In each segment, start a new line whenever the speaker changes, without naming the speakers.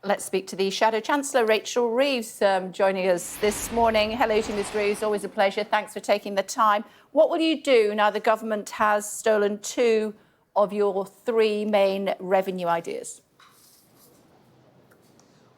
Let's speak to the Shadow Chancellor, Rachel Reeves, joining us this morning. Hello to Ms Reeves, always a pleasure. Thanks for taking the time. What will you do now the government has stolen 2 of your 3 main revenue ideas?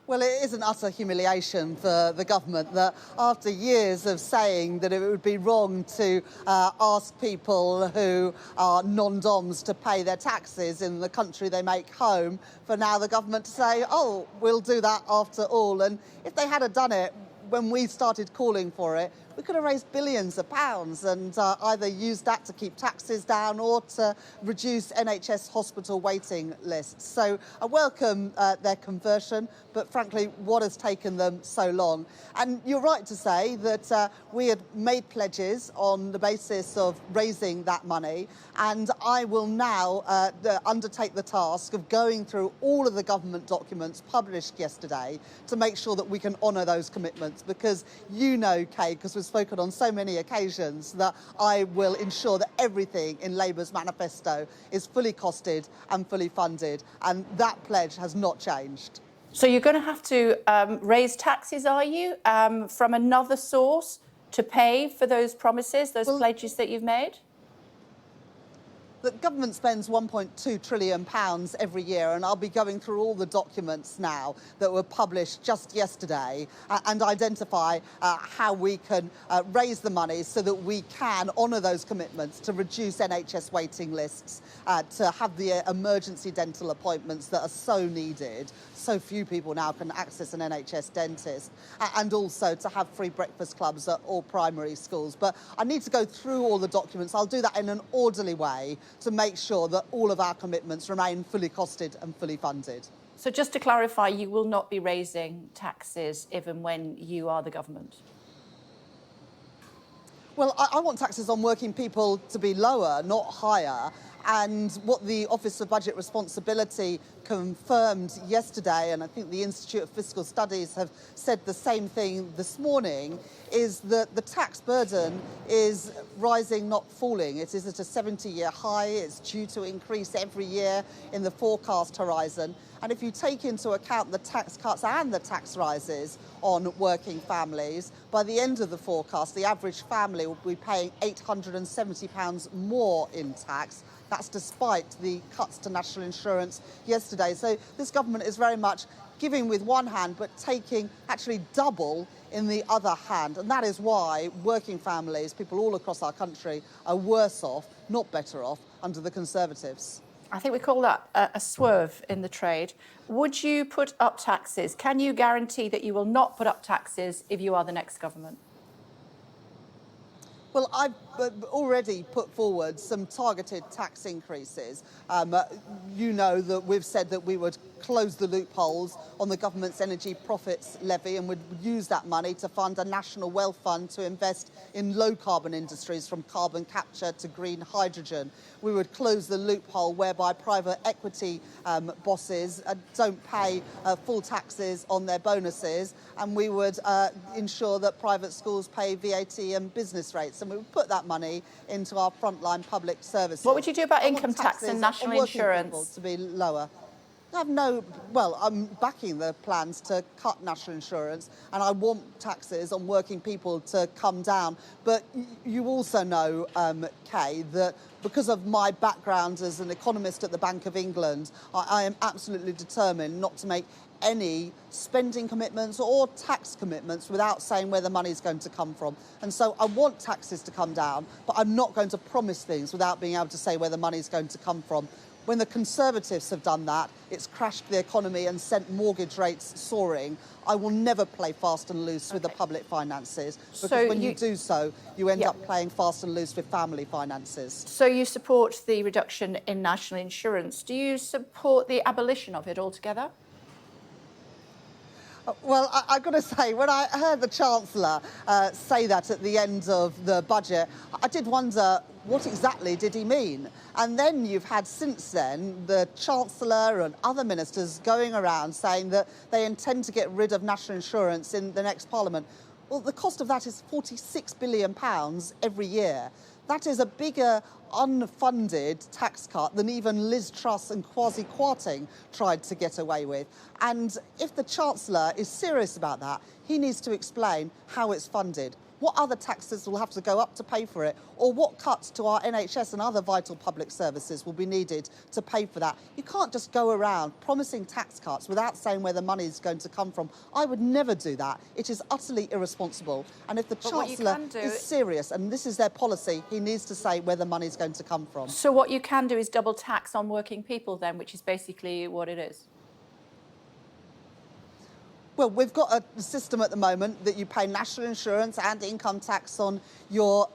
Well, it is an utter humiliation for the government that after years of saying that it would be wrong to ask people who are non-doms to pay their taxes in the country they make home, for now the government to say, oh, we'll do that after all. And if they had done it when we started calling for it, we could have raised billions of pounds and either used that to keep taxes down or to reduce NHS hospital waiting lists. So I welcome their conversion, but frankly, what has taken them so long? And you're right to say that we had made pledges on the basis of raising that money, and I will now undertake the task of going through all of the government documents published yesterday to make sure that we can honour those commitments, because you know, Kay, because we've spoken on so many occasions, that I will ensure that everything in Labour's manifesto is fully costed and fully funded, and that pledge has not changed.
So you're going to have to raise taxes, are you, from another source to pay for those promises, those pledges that you've made?
The government spends £1.2 trillion every year, and I'll be going through all the documents now that were published just yesterday and identify how we can raise the money so that we can honour those commitments to reduce NHS waiting lists, to have the emergency dental appointments that are so needed. So few people now can access an NHS dentist, and also to have free breakfast clubs at all primary schools. But I need to go through all the documents. I'll do that in an orderly way to make sure that all of our commitments remain fully costed and fully funded.
So just to clarify, you will not be raising taxes even when you are the government?
Well, I want taxes on working people to be lower, not higher. And what the Office of Budget Responsibility confirmed yesterday, and I think the Institute of Fiscal Studies have said the same thing this morning, is that the tax burden is rising, not falling. It is at a 70-year high. It's due to increase every year in the forecast horizon. And if you take into account the tax cuts and the tax rises on working families, by the end of the forecast, the average family will be paying £870 more in tax. That's despite the cuts to national insurance yesterday. So this government is very much giving with one hand, but taking actually double in the other hand. And that is why working families, people all across our country, are worse off, not better off, under the Conservatives.
I think we call that a swerve in the trade. Would you put up taxes? Can you guarantee that you will not put up taxes if you are the next government?
Well, I've already put forward some targeted tax increases. You know that we've said that we would close the loopholes on the government's energy profits levy and would use that money to fund a national wealth fund to invest in low-carbon industries, from carbon capture to green hydrogen. We would close the loophole whereby private equity bosses don't pay full taxes on their bonuses, and we would ensure that private schools pay VAT and business rates, and we would put that money into our frontline public services.
What would you do about income tax and national insurance?
To be lower. I'm backing the plans to cut national insurance, and I want taxes on working people to come down. But you also know, Kay, that because of my background as an economist at the Bank of England, I am absolutely determined not to make any spending commitments or tax commitments without saying where the money is going to come from. And so I want taxes to come down, but I'm not going to promise things without being able to say where the money is going to come from. When the Conservatives have done that, it's crashed the economy and sent mortgage rates soaring. I will never play fast and loose with the public finances, because when you do so, you end up playing fast and loose with family finances.
So you support the reduction in national insurance. Do you support the abolition of it altogether?
Well, I've got to say, when I heard the Chancellor say that at the end of the budget, I did wonder, what exactly did he mean? And then you've had since then the Chancellor and other ministers going around saying that they intend to get rid of national insurance in the next Parliament. Well, the cost of that is £46 billion every year. that is a bigger unfunded tax cut than even Liz Truss and Kwasi Kwarteng tried to get away with. And if the Chancellor is serious about that, he needs to explain how it's funded. What other taxes will have to go up to pay for it, or what cuts to our NHS and other vital public services will be needed to pay for that? You can't just go around promising tax cuts without saying where the money is going to come from. I would never do that. It is utterly irresponsible. And if the Chancellor is serious, and this is their policy, he needs to say where the money is going to come from.
So what you can do is double tax on working people then, which is basically what it is.
Well, we've got a system at the moment that you pay national insurance and income tax on your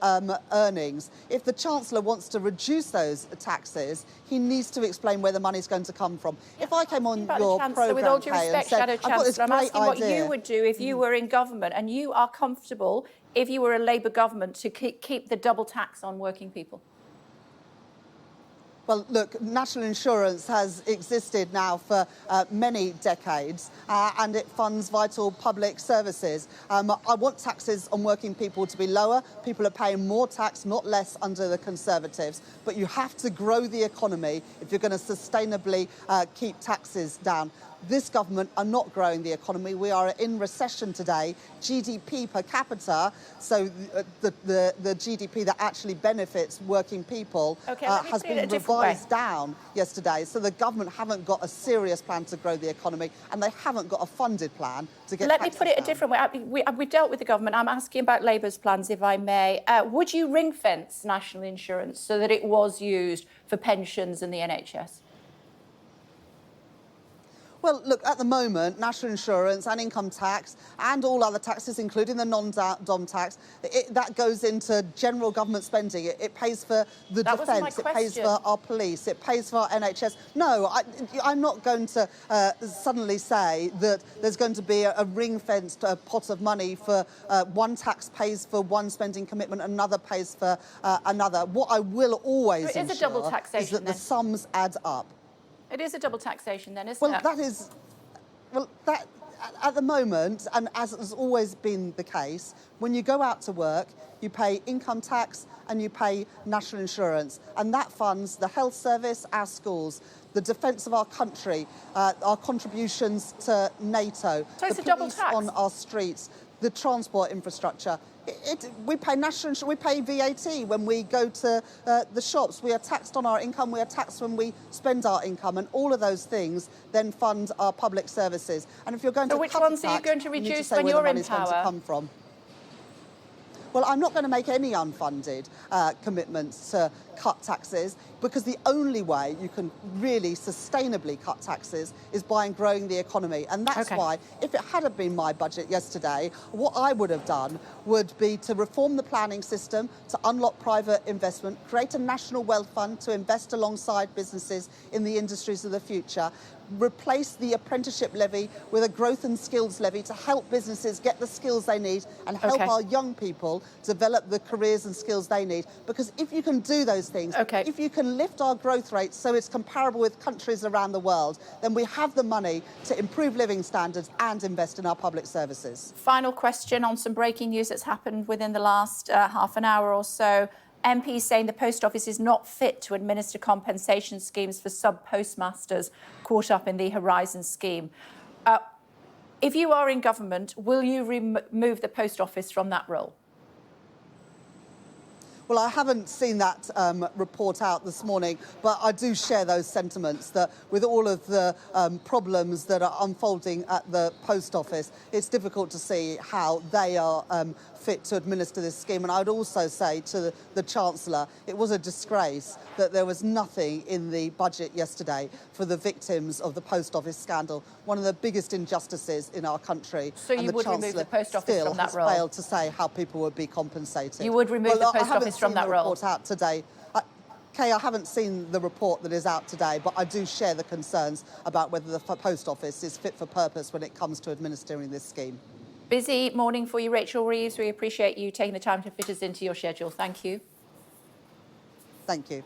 earnings. If the Chancellor wants to reduce those taxes, he needs to explain where the money's going to come from. If I came on your programme,
with all due
Kay, and
respect,
said,
Shadow
I've got this
Chancellor, I'm
great
asking what
idea.
you would do if you were in government, and you are comfortable, if you were a Labour government, to keep the double tax on working people.
Well, look, national insurance has existed now for many decades and it funds vital public services. I want taxes on working people to be lower. People are paying more tax, not less, under the Conservatives. But you have to grow the economy if you're going to sustainably keep taxes down. This government are not growing the economy. We are in recession today. GDP per capita, so the GDP that actually benefits working people, has been revised down yesterday. So the government haven't got a serious plan to grow the economy, and they haven't got a funded plan to get
Let me put it a different way. We dealt with the government. I'm asking about Labour's plans, if I may. Would you ring-fence national insurance so that it was used for pensions and the NHS?
Well, look, at the moment, national insurance and income tax and all other taxes, including the non-dom tax, that goes into general government spending. It pays for the defence, it pays for our police, it pays for our NHS. No, I'm not going to suddenly say that there's going to be a ring-fenced pot of money for one tax pays for one spending commitment, another pays for another. What I will always ensure is that the sums add up.
It is a double taxation then, isn't it?
That at the moment, and as has always been the case, when you go out to work, you pay income tax and you pay national insurance, and that funds the health service, our schools, the defence of our country, our contributions to NATO,
so
the police on our streets, the transport infrastructure. We pay national insurance, we pay VAT when we go to the shops. We are taxed on our income, we are taxed when we spend our income, and all of those things then fund our public services. And if you're going to
which
cut
ones
tax,
are you going to
you need
reduce
say
when
where
you're
the
in
money's going to
power?
come from. Well, I'm not going to make any unfunded commitments to cut taxes, because the only way you can really sustainably cut taxes is by growing the economy. And that's why, if it hadn't been my budget yesterday, what I would have done would be to reform the planning system, to unlock private investment, create a national wealth fund to invest alongside businesses in the industries of the future, replace the apprenticeship levy with a growth and skills levy to help businesses get the skills they need and help our young people develop the careers and skills they need. Because if you can do those things, if you can lift our growth rate so it's comparable with countries around the world, then we have the money to improve living standards and invest in our public services.
Final question on some breaking news that's happened within the last half an hour or so. MPs saying the Post Office is not fit to administer compensation schemes for sub-postmasters caught up in the Horizon scheme. If you are in government, will you remove the Post Office from that role?
Well, I haven't seen that report out this morning, but I do share those sentiments that with all of the problems that are unfolding at the Post Office, it's difficult to see how they are fit to administer this scheme. And I would also say to the Chancellor, it was a disgrace that there was nothing in the budget yesterday for the victims of the Post Office scandal, one of the biggest injustices in our country.
So you would remove the Post Office from that role?
Still has failed to say how people would be compensated.
You would remove the Post Office from that role?
I haven't seen the report out today. Kay, I haven't seen the report that is out today, but I do share the concerns about whether the Post Office is fit for purpose when it comes to administering this scheme.
Busy morning for you, Rachel Reeves. We appreciate you taking the time to fit us into your schedule. Thank you.
Thank you.